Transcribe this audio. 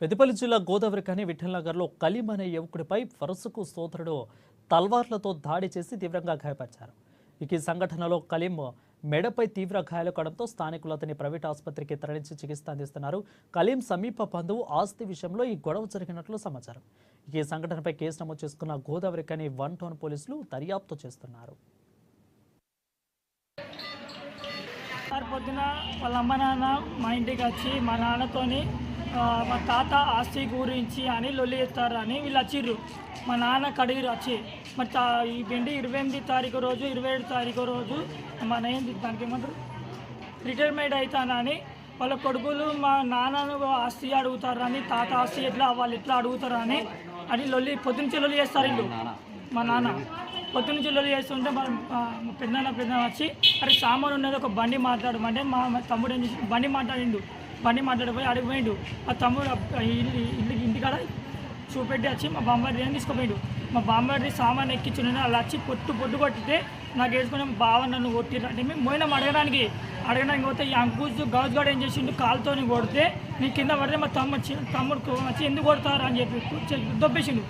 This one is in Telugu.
పెద్దపల్లి జిల్లా గోదావరిఖని విఠలనగర్లో కలీం అనే యువకుడిపై వరుసకు సోదరుడు తల్వార్లతో దాడి చేసి తీవ్రంగా గాయపరిచారు. ఈ సంఘటనలో కలీం మెడపై తీవ్ర గాయాలు కావడంతో స్థానికులు అతని ప్రైవేట్ ఆసుపత్రికి తరలించి చికిత్స అందిస్తున్నారు. కలీం సమీప బంధువు ఆస్తి విషయంలో ఈ గొడవ జరిగినట్లు సమాచారం. ఈ సంఘటనపై కేసు నమోదు చేసుకున్న గోదావరిఖని 1 టౌన్ పోలీసులు దర్యాప్తు చేస్తున్నారు. పొద్దున వాళ్ళ అమ్మ నాన్న మా ఇంటికి వచ్చి మా నాన్నతోని మా తాత ఆస్తి గురించి అని లొల్లి చేస్తారని వీళ్ళు వచ్చిర్రు. మా నాన్న కడిగిరు వచ్చి మరి ఈ 28 తారీఖు రోజు 27 తారీఖు రోజు మన ఏంటి దానికి ఏమంటారు రిటైర్మెంట్ అవుతానని వాళ్ళ కొడుకులు మా నాన్నను ఆస్తి అడుగుతారని తాత ఆస్తి వాళ్ళు ఎట్లా అడుగుతారని అని లొల్లి పొద్దునుంచి లొల్లి చేస్తారు వీళ్ళు. మా నాన్న పొద్దునుంచి లొల్లి చేస్తుంటే మా పెద్దన్న వచ్చి అరే సామాను ఉన్నది ఒక బండి మాట్లాడమంటే మా తమ్ముడు ఏం చేసి బండి మాట్లాడిపోయి అడిగిపోయిండు. ఆ తమ్ముడు ఇంటికాడ చూపెట్టి వచ్చి మా బామ్మడి అని తీసుకుపోయిండు. మా బామ్మడి సామాన్ ఎక్కించున్నాను అలా వచ్చి పొట్టు కొట్టితే నాకు వేసుకుని బావ నన్ను కొట్టిరు అంటే మేము పోయినాం అడగడానికి పోతే ఈ అంకుజ్ గౌజ్గాడు ఏం చేసిండు కాలుతో కొడితే నీ కింద పడితే మా తమ్ముడు వచ్చి ఎందుకు కొడతారు అని చెప్పి దొబ్బేసిండు.